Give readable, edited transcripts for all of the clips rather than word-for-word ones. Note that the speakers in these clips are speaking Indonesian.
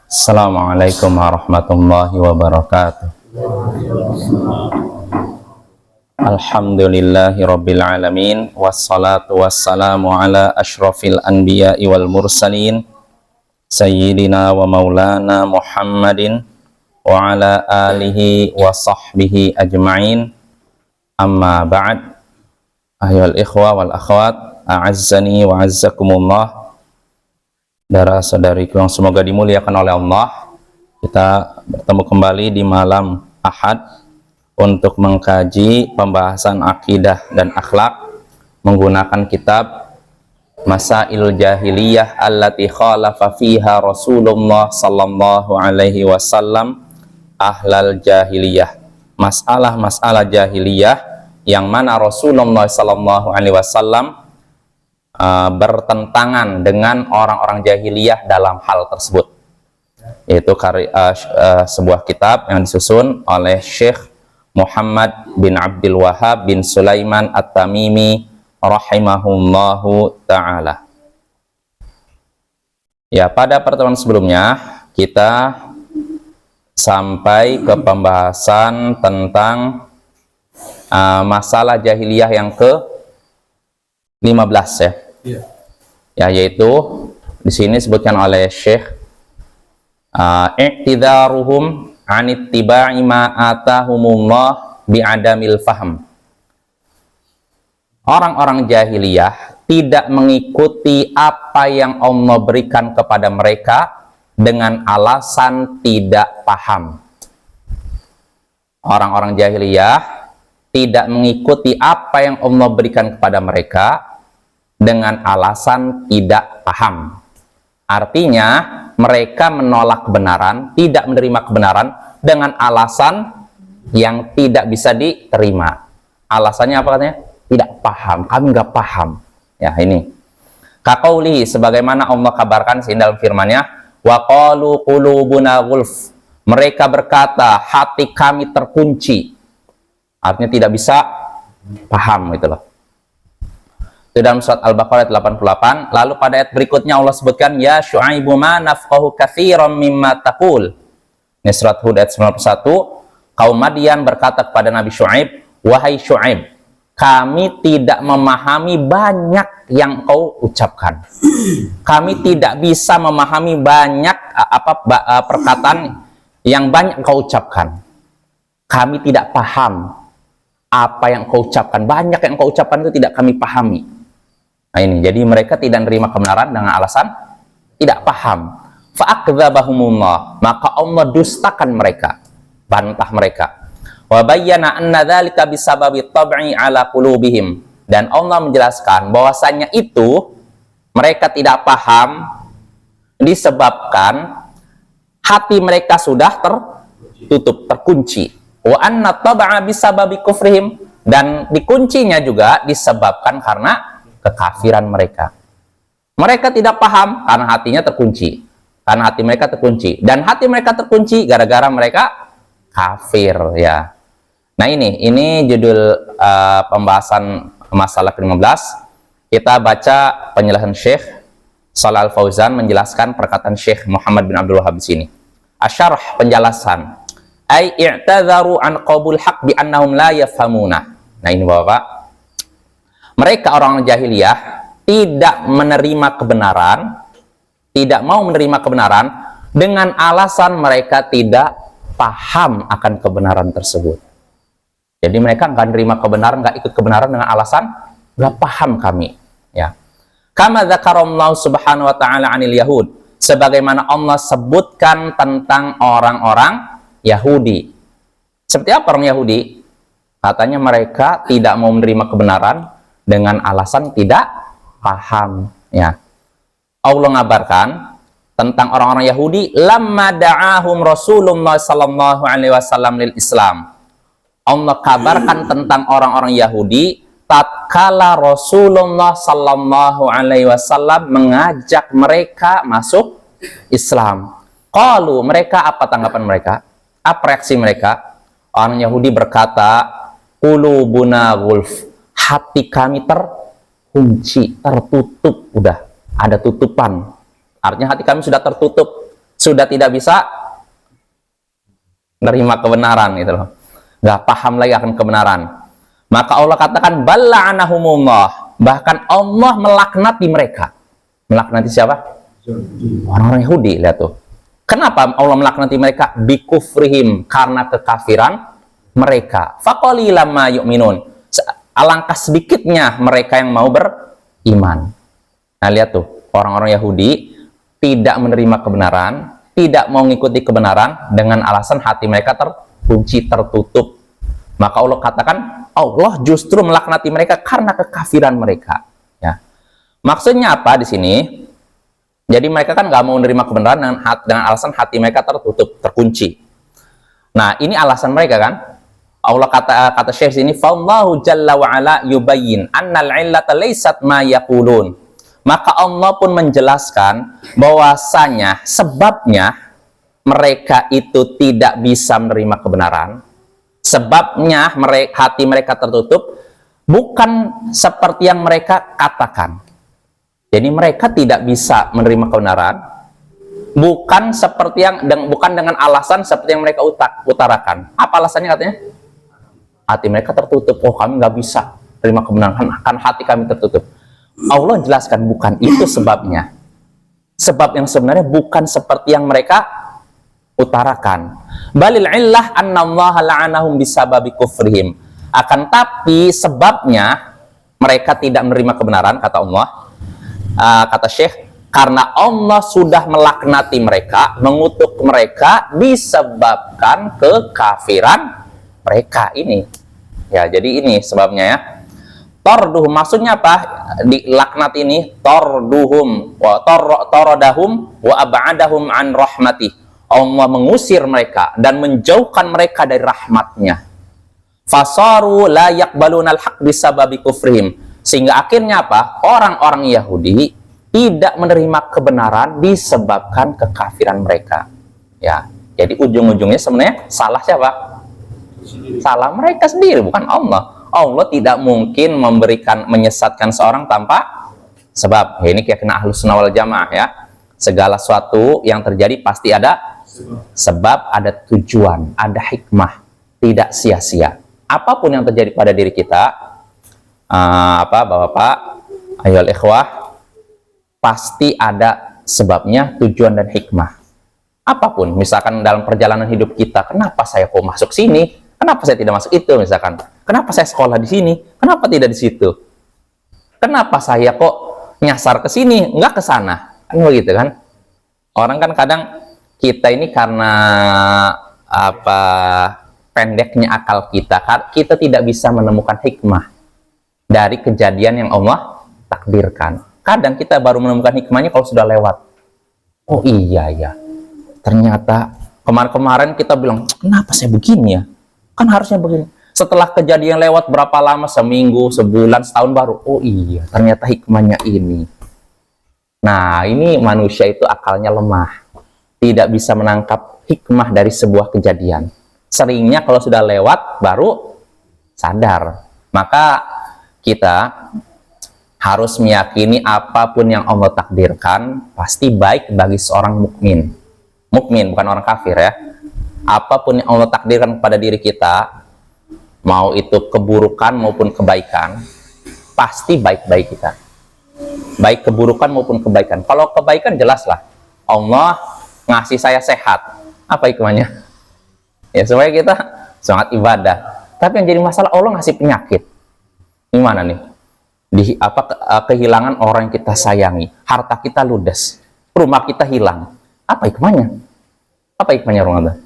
Assalamualaikum warahmatullahi wabarakatuh. Alhamdulillahi rabbil alamin. Wassalatu wassalamu ala ashrafil anbiya'i wal mursalin Sayyidina wa maulana Muhammadin wa ala alihi wa sahbihi ajma'in. Amma ba'd. Ayyuhal ikhwa wal akhwat, a'azzani wa azzakumullah. Saudara-saudariku yang semoga dimuliakan oleh Allah, kita bertemu kembali di malam Ahad untuk mengkaji pembahasan akidah dan akhlak menggunakan kitab Masail Jahiliyah allati khalafa fiha Rasulullah sallallahu alaihi wasallam ahlal jahiliyah. Masalah-masalah jahiliyah yang mana Rasulullah sallallahu alaihi wasallam bertentangan dengan orang-orang jahiliyah dalam hal tersebut, yaitu sebuah kitab yang disusun oleh Syekh Muhammad bin Abdul Wahhab bin Sulaiman At-Tamimi rahimahullahu ta'ala. Ya, pada pertemuan sebelumnya kita sampai ke pembahasan tentang masalah jahiliyah yang ke-15 ya. Ya, yaitu di sini disebutkan oleh Syekh i'tidharuhum anittiba'i ma atahumullah bi'adamil faham. Orang-orang jahiliyah tidak mengikuti apa yang Allah berikan kepada mereka dengan alasan tidak paham. Orang-orang jahiliyah tidak mengikuti apa yang Allah berikan kepada mereka dengan alasan tidak paham. Artinya mereka menolak kebenaran, tidak menerima kebenaran dengan alasan yang tidak bisa diterima. Alasannya apa katanya? Tidak paham, kami nggak paham. Ya, ini kaqaulihi, sebagaimana Allah kabarkan dalam firman-Nya, wa qalu qulubuna ghulf. Mereka berkata, hati kami terkunci. Artinya tidak bisa paham gitu loh. Itu dalam surat Al-Baqarah 88. Lalu pada ayat berikutnya Allah sebutkan, ya Syu'aibu ma nafqahu katsiran mimma taqul. Ini surat Hud ayat 91. Kaum Madian berkata kepada Nabi Syu'aib, wahai Syu'aib, kami tidak memahami banyak yang kau ucapkan. Kami tidak bisa memahami banyak perkataan yang banyak kau ucapkan. Kami tidak paham apa yang kau ucapkan. Banyak yang kau ucapkan itu tidak kami pahami. Nah ini, jadi mereka tidak menerima kebenaran dengan alasan tidak paham. Fa'akdzabahumullah, maka Allah dustakan mereka, bantah mereka. Wa bayyana anna dzalika bisababi tab'i ala qulubihim, dan Allah menjelaskan bahwasanya itu mereka tidak paham disebabkan hati mereka sudah tertutup, terkunci. Wa anna tab'a bisababi kufrihim, dan dikuncinya juga disebabkan karena kekafiran mereka. Mereka tidak paham karena hatinya terkunci, karena hati mereka terkunci, dan hati mereka terkunci gara-gara mereka kafir ya. Nah ini judul pembahasan masalah ke-15. Kita baca penjelasan Syekh Shalal Fauzan menjelaskan perkataan Syekh Muhammad bin Abdul Wahhab di sini. Asyarah, penjelasan. Ai i'tadharu an qabul haq bi annahum la yafhamuna. Nah ini Bapak, mereka orang jahiliyah tidak menerima kebenaran, tidak mau menerima kebenaran dengan alasan mereka tidak paham akan kebenaran tersebut. Jadi mereka nggak menerima kebenaran, nggak ikut kebenaran dengan alasan nggak paham kami. Ya. Kama dzakarallahu subhanahu wa ta'ala anil yahud, sebagaimana Allah sebutkan tentang orang-orang Yahudi. Seperti apa orang Yahudi? Katanya mereka tidak mau menerima kebenaran dengan alasan tidak paham ya. Allah ngabarkan tentang orang-orang Yahudi, lamma da'ahum Rasulullah sallallahu alaihi wasallam lil Islam. Allah kabarkan tentang orang-orang Yahudi tatkala Rasulullah sallallahu alaihi wasallam mengajak mereka masuk Islam. Qalu, mereka apa tanggapan mereka? Apa reaksi mereka? Orang Yahudi berkata, qulubuna ghulf, hati kami terkunci, tertutup, udah ada tutupan. Artinya hati kami sudah tertutup, sudah tidak bisa menerima kebenaran gitu loh, nggak paham lagi akan kebenaran. Maka Allah katakan bala'anahumullah, bahkan Allah melaknati mereka. Melaknati siapa? Orang-orang Yahudi. Lihat tuh, kenapa Allah melaknati mereka? Bikufrihim, karena kekafiran mereka. Faqalilan ma yu'minun, alangkah sedikitnya mereka yang mau beriman. Nah lihat tuh, orang-orang Yahudi tidak menerima kebenaran, tidak mau mengikuti kebenaran dengan alasan hati mereka terkunci, tertutup. Maka Allah katakan Allah justru melaknati mereka karena kekafiran mereka. Ya. Maksudnya apa di sini? Jadi mereka kan nggak mau menerima kebenaran dengan alasan hati mereka tertutup, terkunci. Nah ini alasan mereka kan. Allah kata Syekh sini, "Fallahu jalla wa ala yubayyin annal illata laysat ma yaqulun." Maka Allah pun menjelaskan bahwasanya sebabnya mereka itu tidak bisa menerima kebenaran, sebabnya hati mereka tertutup, bukan seperti yang mereka katakan. Jadi mereka tidak bisa menerima kebenaran, bukan seperti bukan dengan alasan seperti yang mereka utarakan. Apa alasannya katanya? Hati mereka tertutup. Oh, kami nggak bisa terima kebenaran, kan hati kami tertutup. Allah jelaskan bukan itu sebabnya. Sebab yang sebenarnya bukan seperti yang mereka utarakan. Balil illah annallaha la'anahum bisababi kufrihim. Akan tapi sebabnya mereka tidak menerima kebenaran, kata Allah. Kata Syekh, karena Allah sudah melaknati mereka, mengutuk mereka disebabkan kekafiran mereka ini. Ya, jadi ini sebabnya ya. Torduhum, maksudnya apa? Di laknat ini torduhum wa torodahum wa ab'adahum an rahmati. Allah mengusir mereka dan menjauhkan mereka dari rahmatnya. Fasaru la yaqbalunal haq bisababi kufrihim. Sehingga akhirnya apa? Orang-orang Yahudi tidak menerima kebenaran disebabkan kekafiran mereka. Ya, jadi ujung-ujungnya sebenarnya salah siapa? Salah mereka sendiri, bukan Allah. Allah tidak mungkin menyesatkan seorang tanpa sebab. Ya, ini keyakinan Ahlus Sunnah wal Jamaah ya. Segala sesuatu yang terjadi pasti ada sebab, ada tujuan, ada hikmah, tidak sia-sia. Apapun yang terjadi pada diri kita, Bapak-bapak, ayolah ikhwah, pasti ada sebabnya, tujuan dan hikmah. Apapun, misalkan dalam perjalanan hidup kita, kenapa saya kok masuk sini? Kenapa saya tidak masuk itu misalkan? Kenapa saya sekolah di sini? Kenapa tidak di situ? Kenapa saya kok nyasar ke sini, nggak ke sana? Kan begitu kan? Orang kan kadang kita ini karena pendeknya akal kita tidak bisa menemukan hikmah dari kejadian yang Allah takdirkan. Kadang kita baru menemukan hikmahnya kalau sudah lewat. Oh iya ya, ternyata kemarin-kemarin kita bilang, kenapa saya begini ya? Kan harusnya begini. Setelah kejadian lewat berapa lama, seminggu, sebulan, setahun baru, oh iya, ternyata hikmahnya ini. Nah, ini manusia itu akalnya lemah. Tidak bisa menangkap hikmah dari sebuah kejadian. Seringnya kalau sudah lewat, baru sadar. Maka kita harus meyakini apapun yang Allah takdirkan, pasti baik bagi seorang mukmin. Mukmin, bukan orang kafir ya. Apapun yang Allah takdirkan pada diri kita, mau itu keburukan maupun kebaikan, pasti baik-baik kita. Baik keburukan maupun kebaikan. Kalau kebaikan jelaslah, Allah ngasih saya sehat. Apa hikmahnya? Ya supaya kita semangat ibadah. Tapi yang jadi masalah, Allah ngasih penyakit. Gimana nih? Kehilangan orang yang kita sayangi, harta kita ludes, rumah kita hilang. Apa hikmahnya? Apa hikmahnya Ramadan?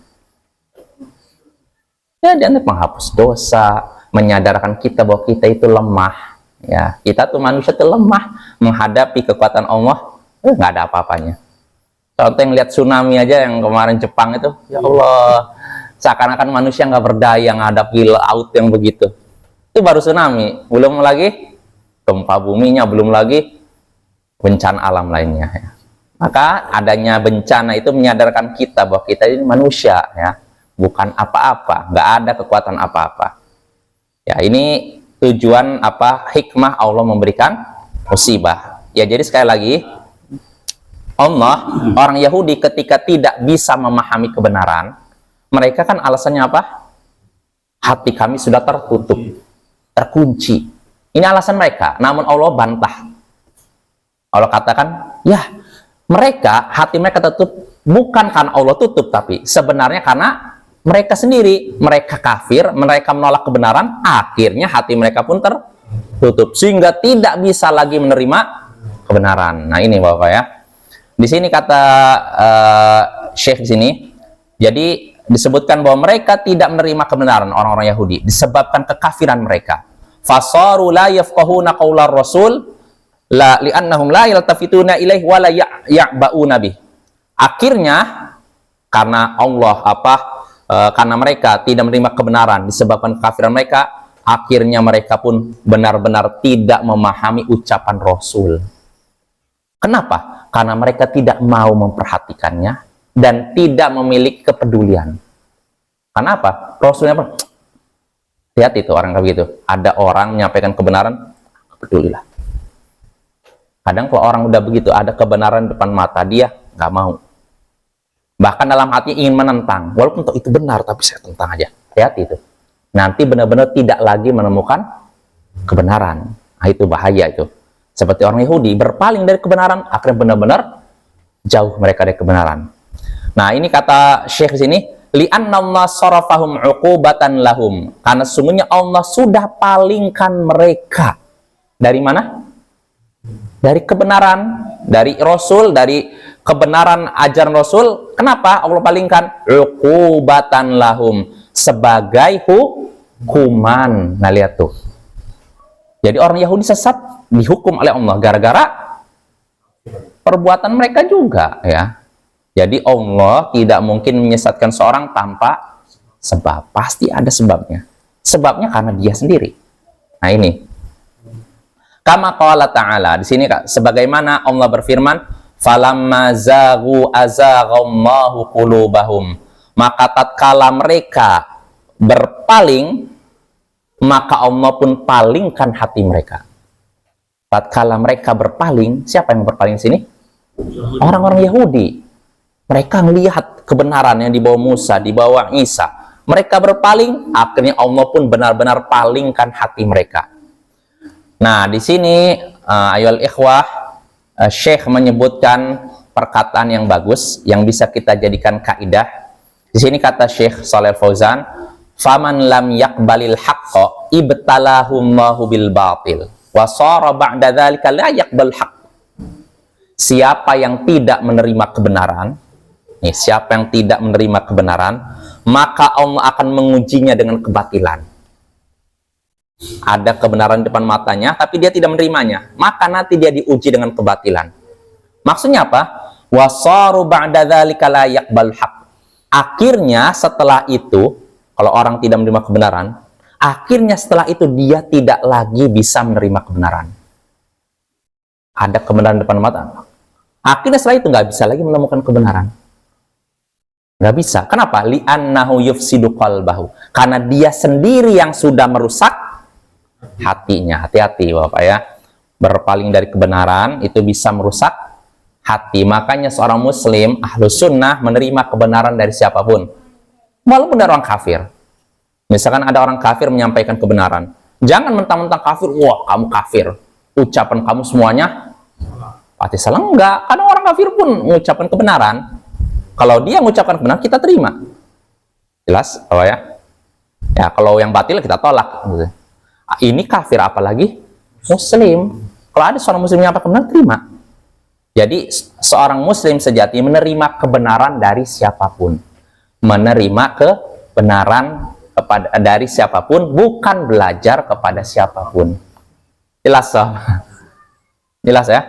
Ya, dia menghapus dosa, menyadarkan kita bahwa kita itu lemah. Ya, kita tuh manusia tuh lemah menghadapi kekuatan Allah. Nggak ada apa-apanya. Contoh yang lihat tsunami aja yang kemarin Jepang itu, ya Allah, seakan-akan manusia nggak berdaya menghadapi laut yang begitu. Itu baru tsunami, belum lagi gempa buminya, belum lagi bencana alam lainnya. Ya. Maka adanya bencana itu menyadarkan kita bahwa kita ini manusia, ya, bukan apa-apa, nggak ada kekuatan apa-apa. Ya, ini tujuan hikmah Allah memberikan musibah. Ya, jadi sekali lagi, Allah, orang Yahudi ketika tidak bisa memahami kebenaran, mereka kan alasannya apa? Hati kami sudah tertutup, terkunci. Ini alasan mereka. Namun Allah bantah. Allah katakan, ya, mereka, hati mereka tertutup bukan karena Allah tutup, tapi sebenarnya karena mereka sendiri, mereka kafir, mereka menolak kebenaran, akhirnya hati mereka pun tertutup sehingga tidak bisa lagi menerima kebenaran. Nah, ini Bapak ya. Di sini kata Syekh di sini, jadi disebutkan bahwa mereka tidak menerima kebenaran orang-orang Yahudi disebabkan kekafiran mereka. Fasaru la yafqahuna qaular rasul la li'annahum la yaltafituna ilaihi wa la ya'ba'una bih. Akhirnya karena karena mereka tidak menerima kebenaran disebabkan kekafiran mereka, akhirnya mereka pun benar-benar tidak memahami ucapan Rasul. Kenapa? Karena mereka tidak mau memperhatikannya dan tidak memiliki kepedulian. Kenapa? Rasulnya apa? Lihat itu orang kayak gitu. Ada orang menyampaikan kebenaran, pedulilah. Kadang kalau orang udah begitu, ada kebenaran depan mata dia, nggak mau. Bahkan dalam hati ingin menentang. Walaupun itu benar, tapi saya tentang aja. Lihat itu. Nanti benar-benar tidak lagi menemukan kebenaran. Nah, itu bahaya itu. Seperti orang Yahudi berpaling dari kebenaran, akhirnya benar-benar jauh mereka dari kebenaran. Nah, ini kata Syekh di sini, li'anna Allah sarafahum 'uqubatan lahum. Karena sesungguhnya Allah sudah palingkan mereka dari mana? Dari kebenaran, dari Rasul, dari kebenaran ajaran Rasul. Kenapa Allah palingkan? 'Uqubatan lahum, sebagai hukuman. Nah, lihat tuh. Jadi orang Yahudi sesat dihukum oleh Allah gara-gara perbuatan mereka juga, ya. Jadi Allah tidak mungkin menyesatkan seorang tanpa sebab. Pasti ada sebabnya. Sebabnya karena dia sendiri. Nah, ini. Kama qala ta'ala. Di sini sebagaimana Allah berfirman, falamma zaghu azaghallahu qulubahum. Maka tatkala mereka berpaling, maka Allah pun palingkan hati mereka. Tatkala mereka berpaling, siapa yang berpaling di sini? Orang-orang Yahudi. Mereka melihat kebenaran yang dibawa Musa, dibawa Isa. Mereka berpaling, akhirnya Allah pun benar-benar palingkan hati mereka. Nah, di sini ayoul ikhwah, Syekh menyebutkan perkataan yang bagus yang bisa kita jadikan kaidah. Di sini kata Syekh Shalih Fauzan, faman lam yaqbalil haqqa ibtalahumullahu bil batil wa shara ba'da dzalika la yaqbal haqq. Siapa yang tidak menerima kebenaran, siapa yang tidak menerima kebenaran, maka Allah akan mengujinya dengan kebatilan. Ada kebenaran di depan matanya, tapi dia tidak menerimanya, maka nanti dia diuji dengan kebatilan. Maksudnya apa? Wasaru ba'da dzalika la yaqbal haqq. Akhirnya setelah itu, kalau orang tidak menerima kebenaran, akhirnya setelah itu dia tidak lagi bisa menerima kebenaran. Ada kebenaran di depan mata, akhirnya setelah itu nggak bisa lagi menemukan kebenaran. Nggak bisa. Kenapa? Li'annahu yufsidu qalbahu. Karena dia sendiri yang sudah merusak hatinya. Hati-hati Bapak ya. Berpaling dari kebenaran itu bisa merusak hati. Makanya seorang muslim ahlus sunnah menerima kebenaran dari siapapun, walaupun dari orang kafir. Misalkan ada orang kafir menyampaikan kebenaran, jangan mentang-mentang kafir, wah kamu kafir, ucapan kamu semuanya pasti salah. Enggak, karena orang kafir pun mengucapkan kebenaran. Kalau dia mengucapkan kebenaran, kita terima. Jelas apa ya? Ya, kalau yang batil kita tolak. Ini kafir, apalagi muslim. Kalau ada seorang muslim yang apa kebenaran, terima. Jadi seorang muslim sejati menerima kebenaran dari siapapun. Menerima kebenaran dari siapapun, bukan belajar kepada siapapun. Jelas so? Jelas ya?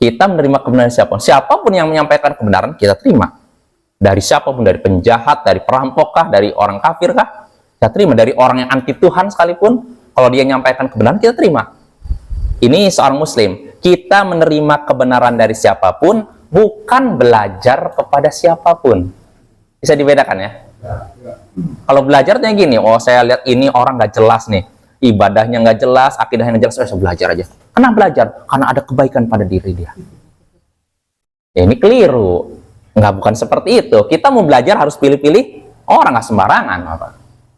Kita menerima kebenaran siapapun. Siapapun yang menyampaikan kebenaran, kita terima. Dari siapapun, dari penjahat, dari perampok kah, dari orang kafir kah, kita terima. Dari orang yang anti Tuhan sekalipun, kalau dia menyampaikan kebenaran, kita terima. Ini seorang muslim. Kita menerima kebenaran dari siapapun, bukan belajar kepada siapapun. Bisa dibedakan ya? Kalau belajar tuh gini, oh saya lihat ini orang nggak jelas nih, ibadahnya nggak jelas, akidahnya nggak jelas, saya belajar aja. Kenapa belajar? Karena ada kebaikan pada diri dia. Ya, ini keliru. Nggak, bukan seperti itu. Kita mau belajar harus pilih-pilih orang, nggak sembarangan. Apa?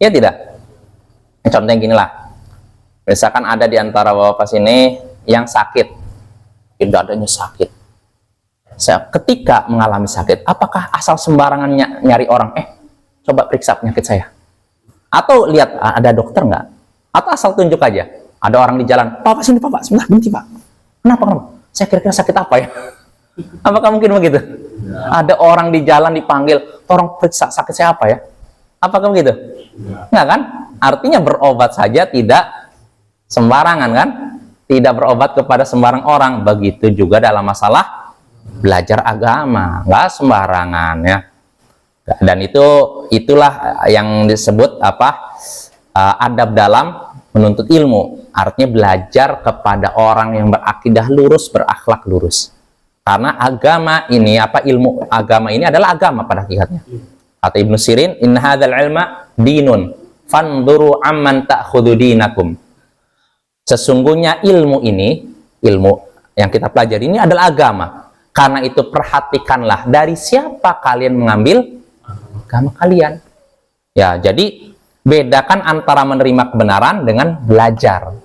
Ya tidak? Contohnya gini lah. Misalkan ada di antara bapak sini yang sakit. Dadanya sakit. Ketika mengalami sakit, apakah asal sembarangan nyari orang? Coba periksa penyakit saya. Atau lihat ada dokter nggak? Atau asal tunjuk aja. Ada orang di jalan. Pak, sini Pak, sebentar, berhenti Pak. Kenapa? Saya kira-kira sakit apa ya? Apakah mungkin begitu? Ada orang di jalan dipanggil, tolong periksa sakit saya apa ya? Apakah begitu? Enggak kan? Artinya berobat saja tidak sembarangan kan? Tidak berobat kepada sembarang orang. Begitu juga dalam masalah belajar agama, nggak sembarangan ya. Dan itulah yang disebut adab dalam menuntut ilmu. Artinya belajar kepada orang yang berakidah lurus, berakhlak lurus. Karena agama ini, ilmu agama ini adalah agama pada hakikatnya. Kata Ibnu Sirin, "Inna hadzal ilma dinun, fanduru amman ta'khudhu dinakum." Sesungguhnya ilmu ini, ilmu yang kita pelajari ini adalah agama. Karena itu perhatikanlah dari siapa kalian mengambil agama kalian. Ya, jadi bedakan antara menerima kebenaran dengan belajar.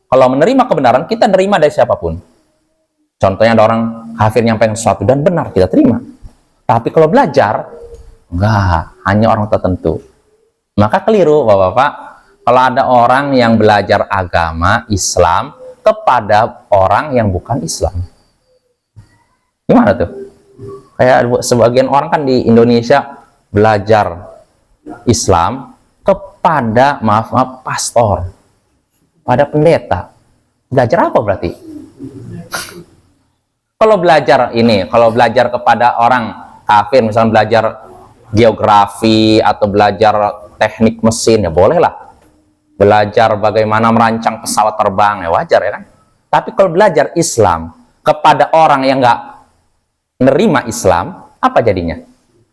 Kalau menerima kebenaran, kita nerima dari siapapun. Contohnya ada orang kafir nyampaikan sesuatu dan benar, kita terima. Tapi kalau belajar, enggak, hanya orang tertentu. Maka keliru, Bapak-bapak, kalau ada orang yang belajar agama Islam kepada orang yang bukan Islam. Gimana tuh? Kayak sebagian orang kan di Indonesia belajar Islam kepada pastor, pada pendeta. Belajar apa berarti? Kalau belajar kepada orang kafir, misalnya belajar geografi atau belajar teknik mesin, ya bolehlah. Belajar bagaimana merancang pesawat terbang, ya wajar ya kan. Tapi kalau belajar Islam kepada orang yang nggak menerima Islam, apa jadinya?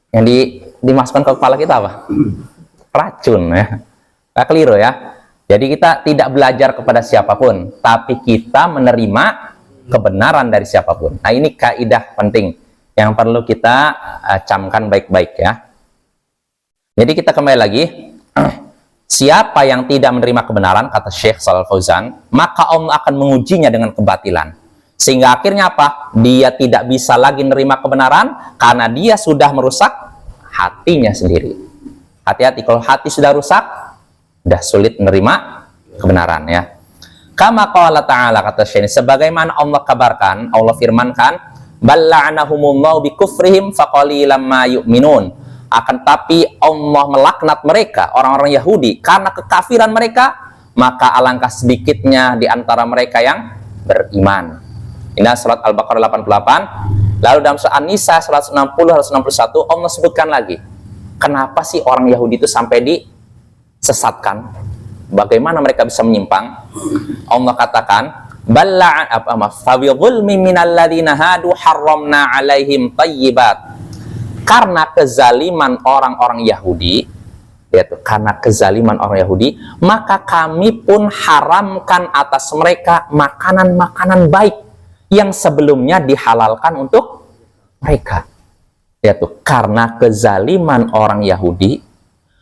Yang dimasukkan ke kepala kita apa? Racun ya. Nggak keliru ya. Jadi kita tidak belajar kepada siapapun, tapi kita menerima kebenaran dari siapapun. Nah, ini kaidah penting yang perlu kita camkan baik-baik ya. Jadi kita kembali lagi, siapa yang tidak menerima kebenaran, kata Syekh Shalal Fauzan, maka Allah akan mengujinya dengan kebatilan. Sehingga akhirnya apa? Dia tidak bisa lagi menerima kebenaran karena dia sudah merusak hatinya sendiri. Hati-hati, kalau hati sudah rusak, sudah sulit menerima kebenaran ya. Kama qala ta'ala, kata Syekh, sebagaimana Allah kabarkan, Allah firmankan, balla'anahumullahu bikufrihim faqalilam ma yu'minun. Akan tapi Allah melaknat mereka, orang-orang Yahudi, karena kekafiran mereka, maka alangkah sedikitnya di antara mereka yang beriman. Ini surat Al-Baqarah 88. Lalu dalam surat An-Nisa 160-161 Allah sebutkan lagi, kenapa sih orang Yahudi itu sampai disesatkan? Bagaimana mereka bisa menyimpang? Allah katakan, fabidhulmi minalladina hadu harramna alaihim tayyibat. Karena kezaliman orang-orang Yahudi, yaitu karena kezaliman orang Yahudi, maka kami pun haramkan atas mereka makanan-makanan baik yang sebelumnya dihalalkan untuk mereka. Yaitu karena kezaliman orang Yahudi,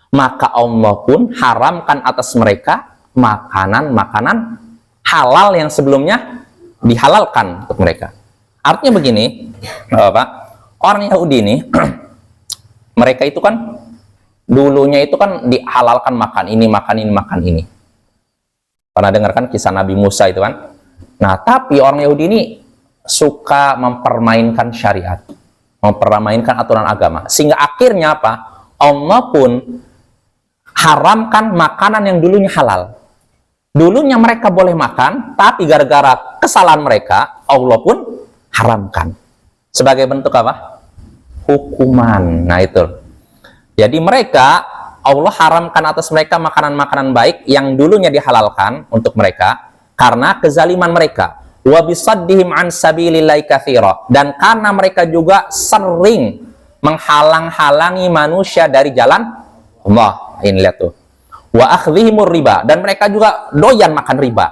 maka Allah pun haramkan atas mereka makanan-makanan halal yang sebelumnya dihalalkan untuk mereka. Artinya begini, Bapak, orang Yahudi ini, mereka itu kan dulunya itu kan dihalalkan makan ini, makan ini, makan ini. Pernah dengar kan kisah Nabi Musa itu kan? Nah, tapi orang Yahudi ini suka mempermainkan syariat, mempermainkan aturan agama. Sehingga akhirnya apa? Allah pun haramkan makanan yang dulunya halal. Dulunya mereka boleh makan, tapi gara-gara kesalahan mereka, Allah pun haramkan. Sebagai bentuk apa? Hukuman. Nah itu. Jadi mereka, Allah haramkan atas mereka makanan-makanan baik yang dulunya dihalalkan untuk mereka, karena kezaliman mereka. Wa bisaddihim an sabilillahi katsira. Dan karena mereka juga sering menghalang-halangi manusia dari jalan Allah. Ini lihat tuh. Wa akhdhihimur riba, dan mereka juga doyan makan riba.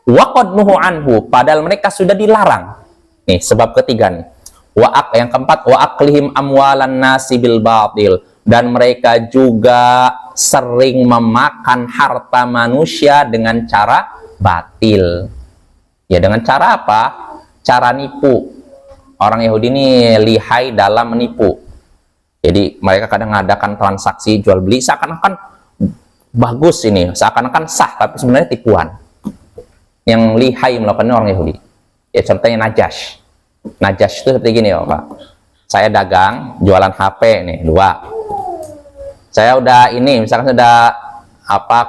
Wa qad nuhu anhu, padahal mereka sudah dilarang. Nih sebab ketiga nih. Yang keempat, wa aklihim amwalan nasi bil batil, dan mereka juga sering memakan harta manusia dengan cara batil. Ya, dengan cara apa? Cara nipu. Orang Yahudi ini lihai dalam menipu. Jadi mereka kadang mengadakan transaksi jual beli seakan-akan bagus ini, seakan-akan sah, tapi sebenarnya tipuan. Yang lihai melakukan orang Yahudi. Ya, contohnya Najash. Najash itu seperti gini ya Pak. Saya dagang, jualan HP nih, 2. Saya udah ini, misalkan sudah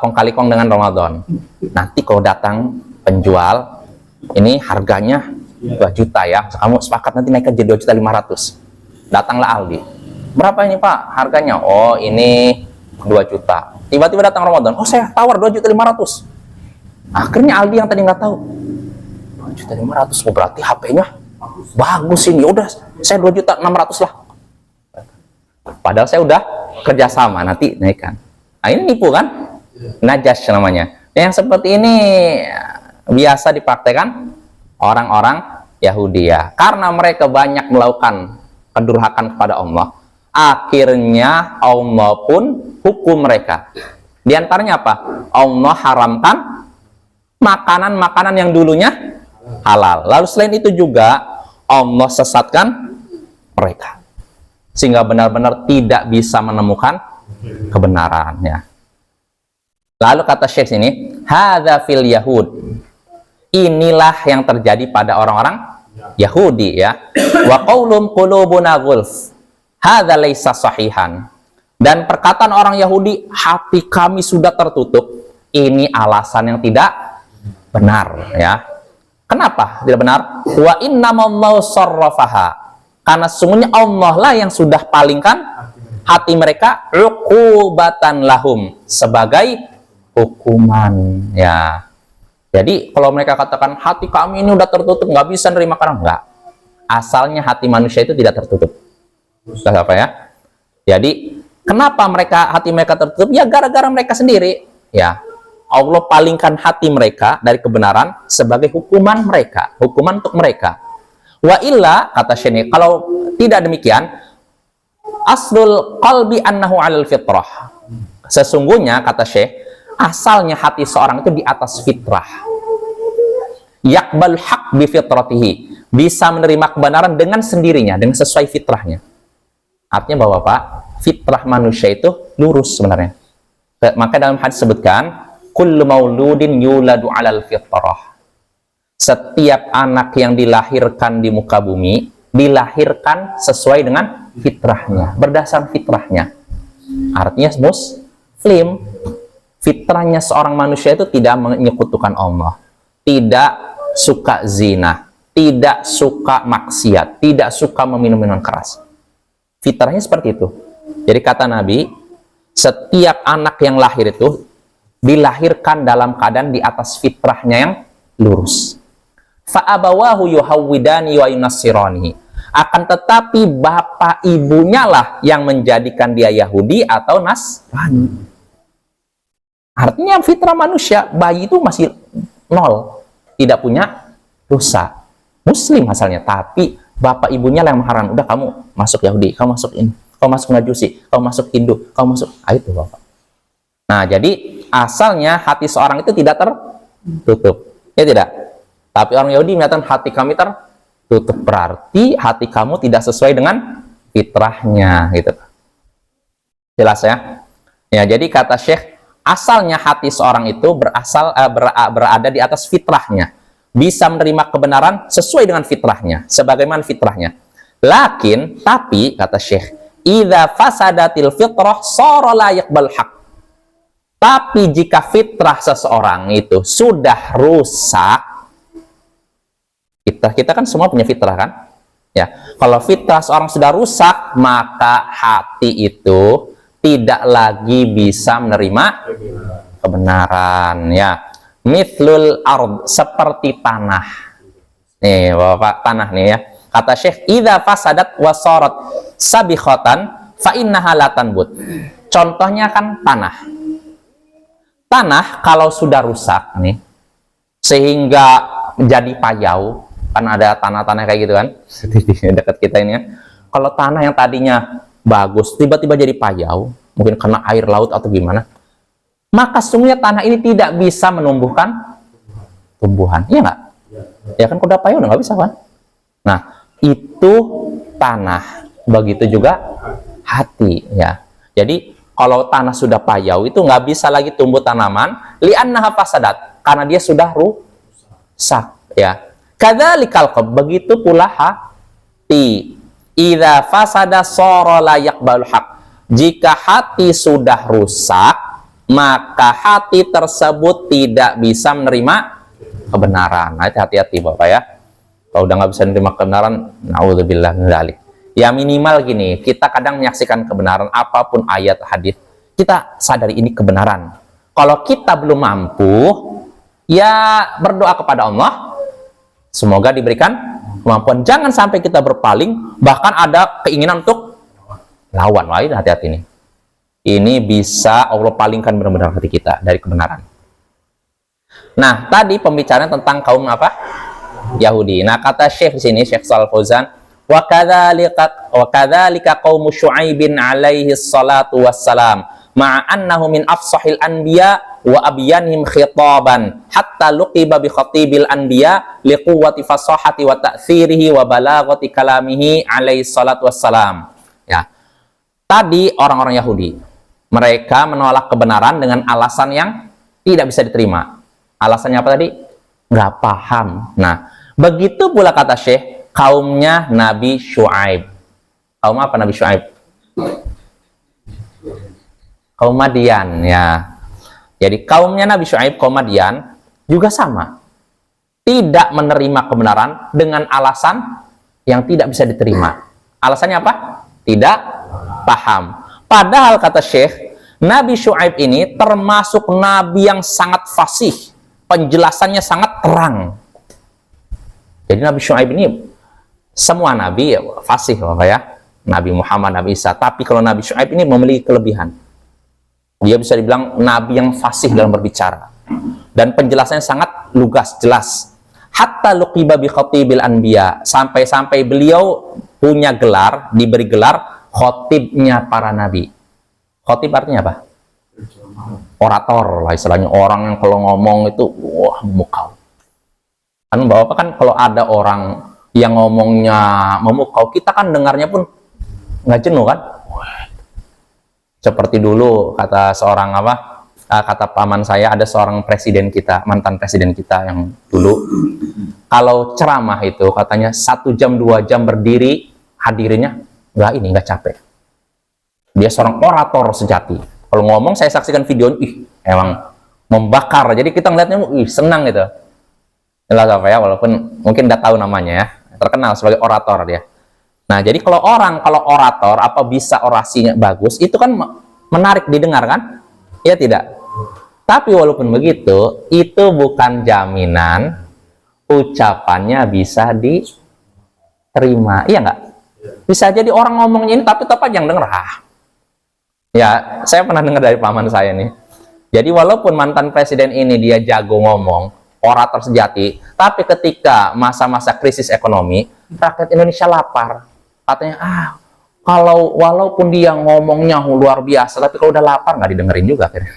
kong kali kong dengan Ramadan. Nanti kalau datang penjual, ini harganya 2 juta ya. Kamu sepakat nanti naikkan jadi 2.500.000. Datanglah Aldi. Berapa ini Pak harganya? Oh, ini 2 juta. Tiba-tiba datang Ramadan. Oh, saya tawar 2.500.000. Akhirnya Aldi yang tadi nggak tahu. 2.500.000, oh, berarti HP-nya bagus ini. Udah, saya 2.600.000 lah. Padahal saya udah kerjasama, nanti naikkan. Nah, ini nipu kan? Najash namanya. Yang seperti ini biasa dipraktekkan orang-orang Yahudi ya. Karena mereka banyak melakukan kedurhakan kepada Allah, akhirnya Allah pun hukum mereka. Di antaranya apa? Allah haramkan makanan-makanan yang dulunya halal. Lalu selain itu juga Allah sesatkan mereka, sehingga benar-benar tidak bisa menemukan kebenarannya. Lalu kata Syekh sini, hadza fil yahud. Inilah yang terjadi pada orang-orang Yahudi ya. Wa qaulum qulubuna ghulf. Hadza laisa sahihan. Dan perkataan orang Yahudi, hati kami sudah tertutup, ini alasan yang tidak benar ya. Kenapa tidak benar? Wa innamallahu sarrafaha. Karena sungguhnya Allah lah yang sudah palingkan hati mereka uqubatan lahum, sebagai hukuman ya. Jadi kalau mereka katakan hati kami ini udah tertutup, nggak bisa nerima karena enggak. Asalnya hati manusia itu tidak tertutup. Sudah apa ya? Jadi kenapa hati mereka tertutup? Ya gara-gara mereka sendiri ya. Allah palingkan hati mereka dari kebenaran sebagai hukuman mereka, hukuman untuk mereka. Wa illa, kata Syekh, kalau tidak demikian, aslul qalbi annahu 'alal fitrah. Sesungguhnya kata Syekh, asalnya hati seorang itu di atas fitrah. Yaqbal haq bi fitratihi, bisa menerima kebenaran dengan sendirinya, dengan sesuai fitrahnya. Artinya bahwa Pak, fitrah manusia itu lurus sebenarnya. Maka dalam hadis disebutkan kullu mauludin yuladu 'alal fitrah. Setiap anak yang dilahirkan di muka bumi dilahirkan sesuai dengan fitrahnya, berdasar fitrahnya. Artinya muslim. Fitrahnya seorang manusia itu tidak menyekutukan Allah, tidak suka zina, tidak suka maksiat, tidak suka meminum minuman keras. Fitrahnya seperti itu. Jadi kata Nabi, setiap anak yang lahir itu dilahirkan dalam keadaan di atas fitrahnya yang lurus. Fa'abawahu yuhawwidani wa yunassirani. Akan tetapi bapak ibunya lah yang menjadikan dia Yahudi atau Nasrani. Artinya fitrah manusia, bayi itu masih 0, tidak punya dosa, muslim asalnya, tapi bapak ibunya yang mengharam. Udah, kamu masuk Yahudi, kamu masuk ini, kamu masuk Majusi, kamu masuk Hindu, kamu masuk, itu bapak. Nah, jadi asalnya hati seorang itu tidak tertutup, ya tidak. Tapi orang Yahudi menyatakan hati kami tertutup, berarti hati kamu tidak sesuai dengan fitrahnya, gitu. Jelas ya? Ya, jadi kata Syekh, asalnya hati seorang itu berada di atas fitrahnya, bisa menerima kebenaran sesuai dengan fitrahnya, sebagaimana fitrahnya. Tapi kata Syekh, idza fasadatil fitrah shara la yaqbal haq. Tapi jika fitrah seseorang itu sudah rusak, kita kan semua punya fitrah kan? Ya, kalau fitrah seorang sudah rusak, maka hati itu tidak lagi bisa menerima kebenaran ya. Mithlul ard, seperti tanah. Nih Bapak, tanah nih ya. Kata Syekh, idza fasadat wa sarat sabikhatan fa innaha la tanbut. Contohnya kan tanah. Tanah kalau sudah rusak nih sehingga menjadi payau Kan ada tanah-tanah kayak gitu kan di dekat kita ini kan. Kalau tanah yang tadinya bagus tiba-tiba jadi payau, mungkin karena air laut atau gimana, maka sungguhnya tanah ini tidak bisa menumbuhkan tumbuhan, iya nggak? Ya kan, kalau udah payau udah nggak bisa kan. Nah, itu tanah, begitu juga hati ya. Jadi kalau tanah sudah payau itu nggak bisa lagi tumbuh tanaman, li'annaha fasadat, karena dia sudah rusak ya. Kadzalikal qalb, begitu pula hati. Idza fasada sara la yaqbalu haq. Jika hati sudah rusak, maka hati tersebut tidak bisa menerima kebenaran. Nah, hati-hati Bapak ya. Kalau udah nggak bisa menerima kebenaran, naudzubillah min dzalik. Ya minimal gini, kita kadang menyaksikan kebenaran apapun ayat hadis, kita sadari ini kebenaran. Kalau kita belum mampu, ya berdoa kepada Allah, semoga diberikan kemampuan. Jangan sampai kita berpaling, bahkan ada keinginan untuk lawan. Wah, ini hati-hati nih. Ini bisa Allah palingkan benar-benar hati kita dari kebenaran. Nah, tadi pembicaraan tentang kaum apa? Yahudi. Nah, kata Syekh di sini, Syekh Shalal Fauzan, wa kadzalika qaum Syu'aibin alaihi salatu wassalam, ma'a annahu min afsahil anbiya wa abyanihim khitaban hatta luqiba bi khatibil anbiya liquwwati fasahati wa ta'thirihi wa balaghati kalamihi alaihi salatu wassalam. Ya. Tadi orang-orang Yahudi, mereka menolak kebenaran dengan alasan yang tidak bisa diterima. Alasannya apa tadi? Nggak paham. Nah, begitu pula kata Syekh, kaumnya Nabi Syuaib. Kaum apa Nabi Syuaib? Kaum Madian ya. Jadi kaumnya Nabi Syuaib, kaum Madian juga sama. Tidak menerima kebenaran dengan alasan yang tidak bisa diterima. Alasannya apa? Tidak paham. Padahal kata Syekh, Nabi Syuaib ini termasuk nabi yang sangat fasih. Penjelasannya sangat terang. Jadi Nabi Syuaib ini, semua nabi ya, fasih Bapak ya. Nabi Muhammad, Nabi Isa. Tapi kalau Nabi Syuaib ini memiliki kelebihan. Dia bisa dibilang nabi yang fasih dalam berbicara. Dan penjelasannya sangat lugas, jelas. Hatta luqiba bi khatibil anbiya. Sampai-sampai beliau punya gelar, diberi gelar khotibnya para nabi. Khotib artinya apa? Orator lah istilahnya, orang yang kalau ngomong itu wah memukau. Kan Bapak kan kalau ada orang yang ngomongnya memukau, kita kan dengarnya pun nggak jenuh kan? Seperti dulu kata seorang kata paman saya, ada seorang presiden kita, mantan presiden kita yang dulu, kalau ceramah itu katanya 1 jam 2 jam berdiri hadirinnya nggak capek. Dia seorang orator sejati. Kalau ngomong, saya saksikan video, emang membakar. Jadi kita ngeliatnya, senang gitu. Jelas apa ya, walaupun mungkin udah tahu namanya ya, terkenal sebagai orator dia. Nah, jadi kalau orator, apa bisa orasinya bagus, itu kan menarik didengar kan? Ya tidak? Tapi walaupun begitu, itu bukan jaminan ucapannya bisa diterima. Iya nggak? Bisa jadi orang ngomongnya ini, tapi tetap aja yang denger. Ya, saya pernah dengar dari paman saya nih. Jadi walaupun mantan presiden ini dia jago ngomong, orator sejati, tapi ketika masa-masa krisis ekonomi, rakyat Indonesia lapar. Katanya, walaupun dia ngomongnya luar biasa, tapi kalau udah lapar nggak didengerin juga akhirnya.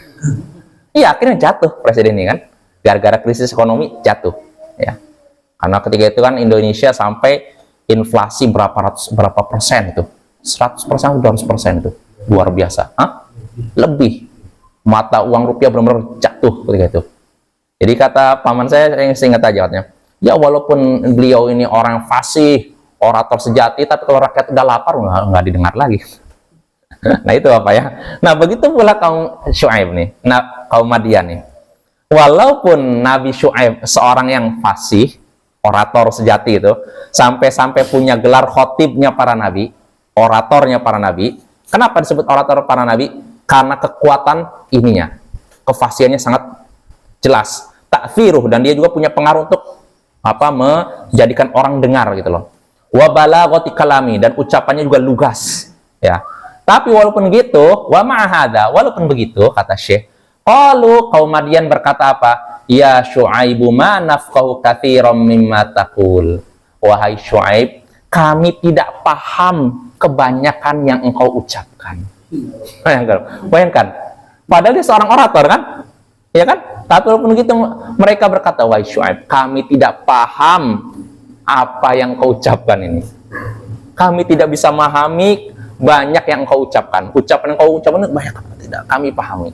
Iya, akhirnya jatuh presiden ini kan, gara-gara krisis ekonomi jatuh. Ya, karena ketika itu kan Indonesia sampai inflasi berapa persen itu, 100%, 200% itu, luar biasa. Lebih, mata uang rupiah benar-benar jatuh ketika itu. Jadi kata paman saya yang seingat aja katanya, ya walaupun beliau ini orang fasih, orator sejati, tapi kalau rakyat udah lapar nggak didengar lagi. Nah itu apa ya? Nah begitu pula kaum Syuaib nih, kaum Madian nih. Walaupun Nabi Syuaib seorang yang fasih, orator sejati itu, sampai-sampai punya gelar khotibnya para nabi, oratornya para nabi. Kenapa disebut orator para nabi? Karena kekuatan ininya, kefasihannya sangat jelas, ta'firuh, dan dia juga punya pengaruh untuk menjadikan orang dengar gitu loh. Wa balaghati kalami, dan ucapannya juga lugas ya. Tapi walaupun gitu, wa ma'ahada, walaupun begitu kata Syekh, qalu kaum Madian berkata apa? Ya Syuaibu ma nafqahu katsiran mimma taqul. wahai Syuaib, kami tidak paham kebanyakan yang engkau ucapkan. Bayangkan. Padahal dia seorang orator kan? Ya kan? Tapi walaupun begitu mereka berkata, wahai Syuaib, kami tidak paham apa yang kau ucapkan ini. Kami tidak bisa memahami banyak yang engkau ucapkan. Ucapan yang kau ucapkan banyak apa tidak kami pahami.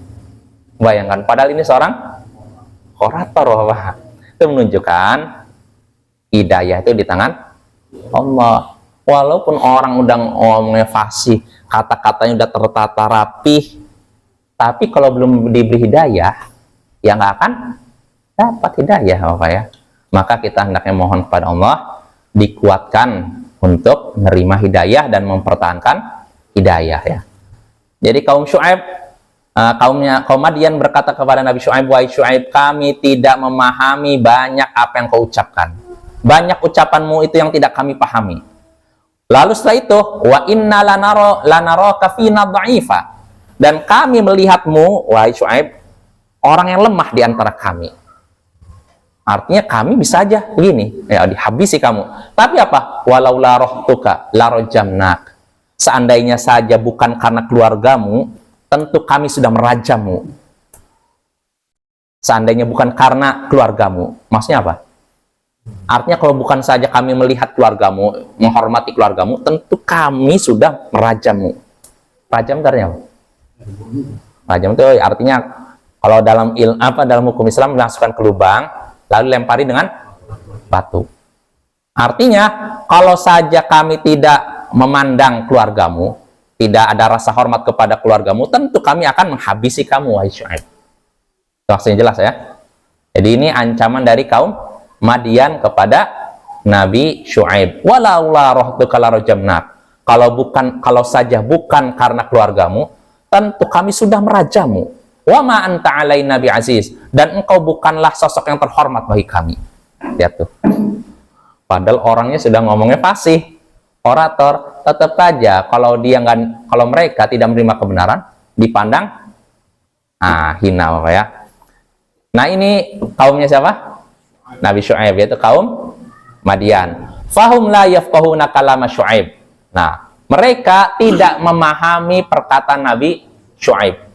Bayangkan, padahal ini seorang orator, Bapak. Itu menunjukkan hidayah itu di tangan Allah. Walaupun orang udah ngomongnya fasih, kata-katanya udah tertata rapih, tapi kalau belum diberi hidayah, ya nggak akan dapat hidayah, Bapak ya. Maka kita hendaknya mohon kepada Allah dikuatkan untuk menerima hidayah dan mempertahankan hidayah ya. Jadi kaum Syuaib, kaum Madian berkata kepada Nabi Syuaib, wahai Syuaib, kami tidak memahami banyak apa yang kau ucapkan. Banyak ucapanmu itu yang tidak kami pahami. Lalu setelah itu, wa inna lanaraka fina dha'ifa. Dan kami melihatmu, wahai Syuaib, orang yang lemah di antara kami. Artinya kami bisa aja begini, ya dihabisi kamu. Tapi apa? Walaula rohtuka larojamnak. Seandainya saja bukan karena keluargamu, tentu kami sudah merajamu. Seandainya bukan karena keluargamu. Maksudnya apa? Artinya kalau bukan saja kami melihat keluargamu, menghormati keluargamu, tentu kami sudah merajamu. Rajam itu artinya apa? Rajam itu artinya kalau dalam hukum Islam dimasukkan ke lubang, lalu lempari dengan batu. Artinya, kalau saja kami tidak memandang keluargamu, tidak ada rasa hormat kepada keluargamu, tentu kami akan menghabisi kamu, wahai Syuaib. Maksudnya jelas ya. Jadi ini ancaman dari kaum Madian kepada Nabi Syuaib. Walaula rohtuka larajamnak. Kalau saja bukan karena keluargamu, tentu kami sudah merajamu. Wa ma anta alaina bi aziz, dan engkau bukanlah sosok yang terhormat bagi kami. Lihat tuh. Padahal orangnya sudah ngomongnya fasih, orator, tetap aja kalau mereka tidak menerima kebenaran, dipandang hina, Bapak ya. Nah, ini kaumnya siapa? Nabi Syuaib, yaitu kaum Madian. Fahum la yafqahuna kalama Syuaib. Nah, mereka tidak memahami perkataan Nabi Syuaib.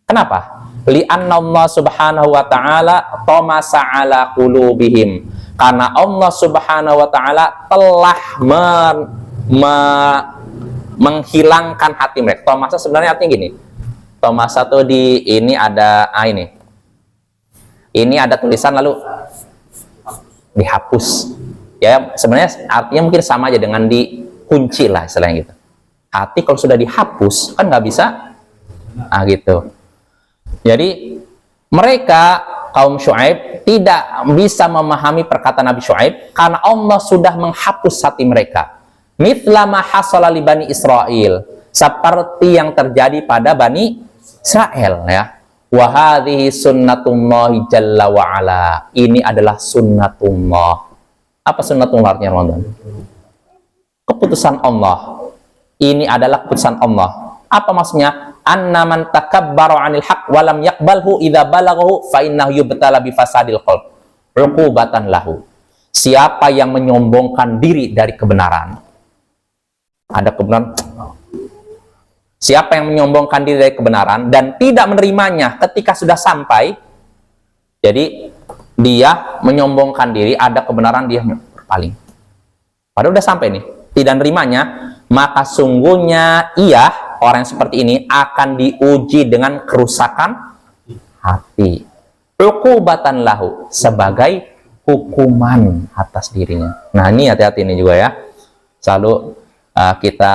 Kenapa? Li'anna Allah subhanahu wa ta'ala tomasa ala qulubihim. Karena Allah subhanahu wa ta'ala telah menghilangkan hati mereka. Tomasa sebenarnya artinya gini. Tomasa tuh ini ada ini. Ini ada tulisan lalu dihapus. Ya, sebenarnya artinya mungkin sama aja dengan dikunci lah istilahnya gitu. Hati kalau sudah dihapus kan nggak bisa. Gitu. Jadi mereka kaum Syuaib tidak bisa memahami perkataan Nabi Syuaib karena Allah sudah menghapus hati mereka. Mithla ma hasala li Bani Israil, seperti yang terjadi pada Bani Israel ya. Wa hadhihi sunnatullahi jalla wa ala. Ini adalah sunnatullah. Apa sunnatullah artinya, Ramadan? Keputusan Allah. Ini adalah keputusan Allah. Apa maksudnya? Anna man takabbaru 'anil haqq wa lam yaqbalhu idza balaghahu fa innahu yubtala bi fasadil qalb 'uqubatan lahu. Siapa yang menyombongkan diri dari kebenaran, ada kebenaran, siapa yang menyombongkan diri dari kebenaran dan tidak menerimanya ketika sudah sampai, jadi dia menyombongkan diri, ada kebenaran dia berpaling, padahal udah sampai nih, tidak menerimanya, maka sungguhnya ia, orang yang seperti ini akan diuji dengan kerusakan hati. Uqubatan lahu, sebagai hukuman atas dirinya. Nah, ini hati-hati ini juga ya. Selalu kita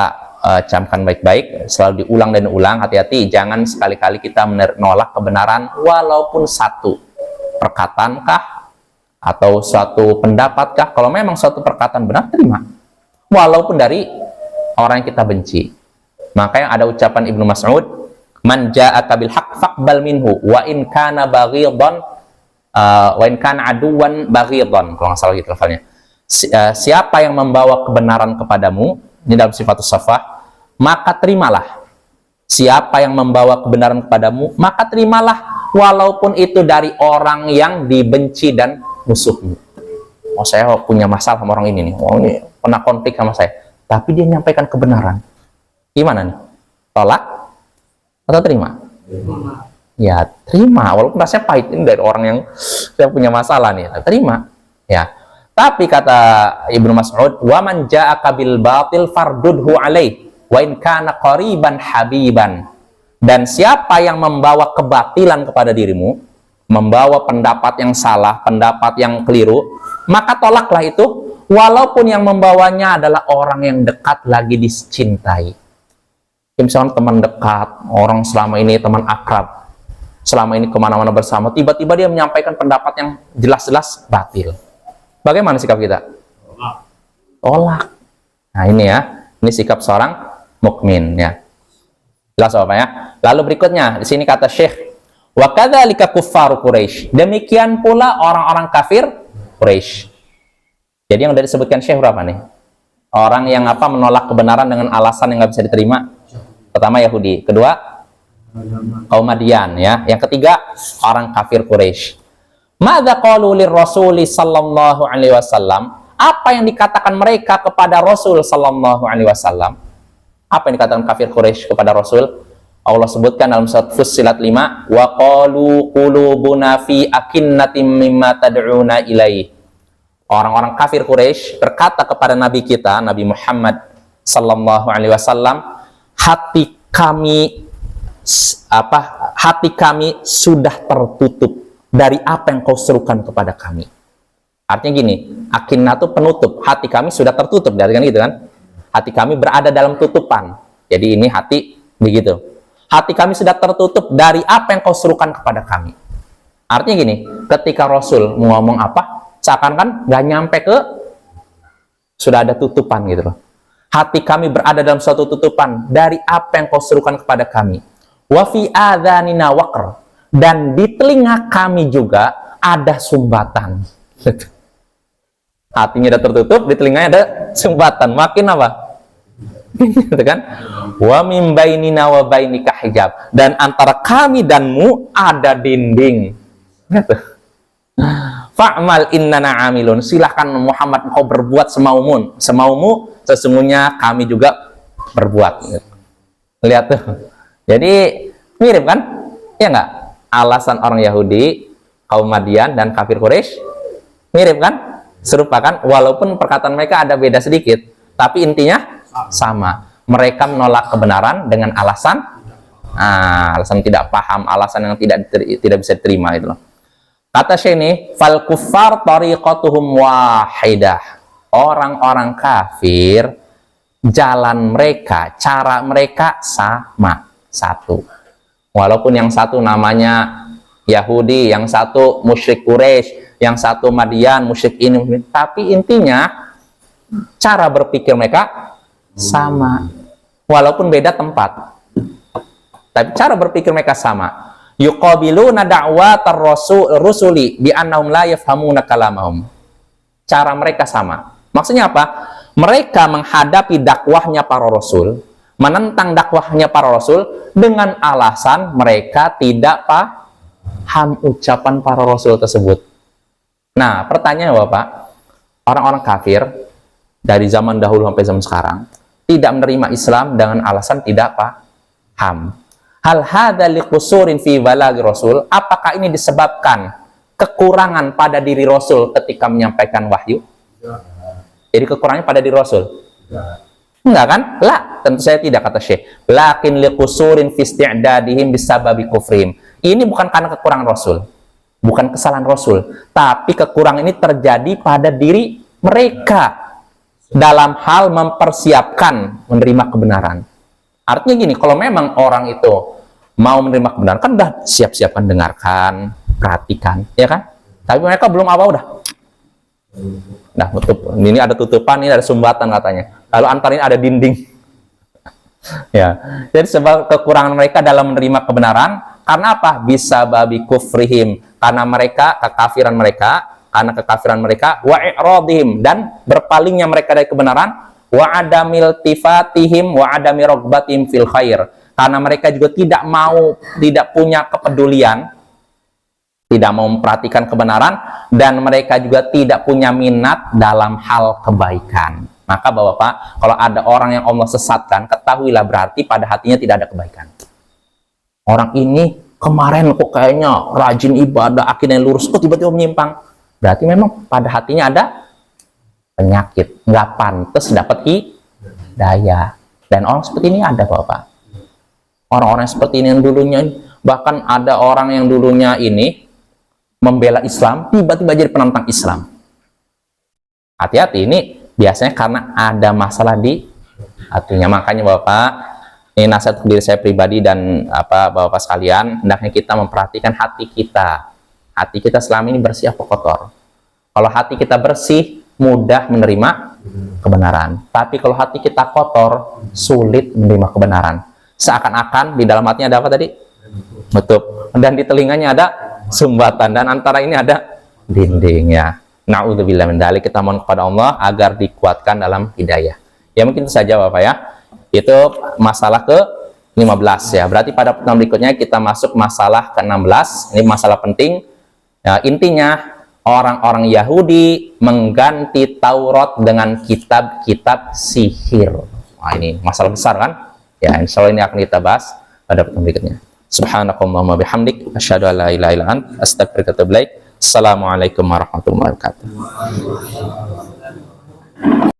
camkan baik-baik, selalu diulang dan diulang, hati-hati, jangan sekali-kali kita menolak kebenaran walaupun satu perkataan kah atau suatu pendapat kah. Kalau memang suatu perkataan benar, terima. Walaupun dari orang yang kita benci. Makanya ada ucapan Ibnu Mas'ud, man ja'aka bil haqq faqbal minhu wa in kana baghidan wa in kana aduwan baghidan, kalau nggak salah gitu lafalnya. Siapa yang membawa kebenaran kepadamu, ini dalam sifatus safah, maka terimalah. Siapa yang membawa kebenaran kepadamu, maka terimalah walaupun itu dari orang yang dibenci dan musuhmu. oh saya punya masalah sama orang ini nih, oh ini pernah konflik sama saya, tapi dia menyampaikan kebenaran, gimana nih? Tolak atau terima? Ya terima, walaupun rasanya pahit, ini dari orang yang saya punya masalah nih, terima ya. Tapi kata Ibnu Mas'ud, wa man ja'aka bil batil fardudhu alaih wa in kana qariban habiban. Dan siapa yang membawa kebatilan kepada dirimu, membawa pendapat yang salah, pendapat yang keliru, maka tolaklah itu, walaupun yang membawanya adalah orang yang dekat lagi dicintai. Misalnya teman dekat, orang selama ini teman akrab, selama ini kemana-mana bersama, tiba-tiba dia menyampaikan pendapat yang jelas-jelas batil. Bagaimana sikap kita? Tolak. Nah ini ya, ini sikap seorang mukmin ya. Jelas Bapak ya. Lalu berikutnya di sini kata Syekh, wa kadzalika kuffaru Quraisy. Demikian pula orang-orang kafir Quraisy. Jadi yang dari disebutkan Syekh berapa nih? Orang yang apa menolak kebenaran dengan alasan yang nggak bisa diterima. Pertama Yahudi, kedua kaum Madian ya. Yang ketiga orang kafir Quraisy. Madza qalu lirrasuli sallallahu alaihi wasallam? Apa yang dikatakan mereka kepada Rasul sallallahu alaihi wasallam? Apa yang dikatakan kafir Quraisy kepada Rasul? Allah sebutkan dalam surat Fussilat 5, wa qalu qulubuna fi akinnatin mimma tad'una ilaihi. Orang-orang kafir Quraisy berkata kepada Nabi kita, Nabi Muhammad sallallahu alaihi wasallam, hati kami sudah tertutup dari apa yang kau serukan kepada kami. Artinya gini, akinna itu penutup, hati kami sudah tertutup, dari kan gitu kan? Hati kami berada dalam tutupan. Jadi ini hati begitu. Hati kami sudah tertutup dari apa yang kau serukan kepada kami. Artinya gini, ketika Rasul mau ngomong apa, seakan-akan nggak nyampe ke, sudah ada tutupan gitu loh. Hati kami berada dalam suatu tutupan dari apa yang kau serukan kepada kami. Wa fi adzanina waqr. Dan di telinga kami juga ada sumbatan. Hatinya udah tertutup, di telinganya ada sumbatan. Makin apa? Gitu kan? Wa min bainina wa bainika hijab. Dan antara kami danmu ada dinding. Gitu. Fa'mal innana amilun. Silahkan Muhammad, engkau berbuat semaumu. Semaumu, sesungguhnya kami juga berbuat. Lihat tuh. Jadi mirip kan? Ya enggak? Alasan orang Yahudi, kaum Madian dan kafir Quraisy mirip kan? Serupa kan? Walaupun perkataan mereka ada beda sedikit, tapi intinya sama. Mereka menolak kebenaran dengan alasan alasan tidak paham, alasan yang tidak bisa diterima itu loh. Kata Syekh ini, fal kuffar tariqatuhum wahidah. Orang-orang kafir jalan mereka, cara mereka sama, satu. Walaupun yang satu namanya Yahudi, yang satu musyrik Quraisy, yang satu Madian, musyrik ini, tapi intinya cara berpikir mereka sama. Walaupun beda tempat, tapi cara berpikir mereka sama. Yuqabiluna da'watar rusuli bi annahum la yafhamuna kalamahum. Cara mereka sama. Maksudnya apa? Mereka menghadapi dakwahnya para rasul, menentang dakwahnya para rasul dengan alasan mereka tidak paham ucapan para rasul tersebut. Nah, pertanyaan Bapak, orang-orang kafir dari zaman dahulu sampai zaman sekarang tidak menerima Islam dengan alasan tidak paham. Hal hadza liqusurin fi balaghi rasul? Apakah ini disebabkan kekurangan pada diri Rasul ketika menyampaikan wahyu? Jadi kekurangannya pada diri Rasul? Enggak kan? Lah, tentu saya tidak, kata Syekh. Lakin liqusurin fi isti'dadihim bisababi kufrihim. Ini bukan karena kekurangan Rasul, bukan kesalahan Rasul, tapi kekurangan ini terjadi pada diri mereka dalam hal mempersiapkan menerima kebenaran. Artinya gini, kalau memang orang itu mau menerima kebenaran, kan udah siap-siapkan, dengarkan, perhatikan, ya kan? Tapi mereka belum apa, udah tutup. Ini ada tutupan, ini ada sumbatan katanya. Lalu antar ini ada dinding. Ya, jadi sebab kekurangan mereka dalam menerima kebenaran, karena apa? Bisa babi kufrihim, karena mereka kekafiran mereka, wa i'radihim, dan berpalingnya mereka dari kebenaran, wa adamil tifatihim wa adami rogbatim fil khair, karena mereka juga tidak punya kepedulian, tidak mau memperhatikan kebenaran, dan mereka juga tidak punya minat dalam hal kebaikan. Maka Bapak-Bapak, kalau ada orang yang Allah sesatkan, ketahuilah berarti pada hatinya tidak ada kebaikan. Orang ini kemarin kok kayaknya rajin ibadah, akhirnya lurus, kok tiba-tiba menyimpang. Berarti memang pada hatinya ada penyakit, nggak pantas dapat hidayah. Dan orang seperti ini ada, Bapak. Orang-orang seperti ini yang dulunya, bahkan ada orang yang dulunya ini membela Islam, tiba-tiba jadi penentang Islam. Hati-hati, ini biasanya karena ada masalah di hatinya. Makanya Bapak, ini nasihat diri saya pribadi dan Bapak sekalian, hendaknya kita memperhatikan hati kita. Hati kita selama ini bersih apa kotor? Kalau hati kita bersih, mudah menerima kebenaran. Tapi kalau hati kita kotor, sulit menerima kebenaran. Seakan-akan di dalam hatinya ada apa tadi? Betul. Dan di telinganya ada sumbatan, dan antara ini ada dindingnya. Na'udzubillah min dzalik. Kita mohon kepada Allah agar dikuatkan dalam hidayah. Ya mungkin itu saja Bapak ya. Itu masalah ke-15 ya. Berarti pada pertemuan berikutnya kita masuk masalah ke-16. Ini masalah penting. Ya, intinya orang-orang Yahudi mengganti Taurat dengan kitab-kitab sihir. Nah, ini masalah besar kan? Ya, insya Allah ini akan kita bahas pada pertemuan berikutnya. Subhanakallahumma bihamdik, asyhadu an la ilaha illa anta, astaghfiruka wa atubu ilaik. Assalamualaikum warahmatullahi wabarakatuh.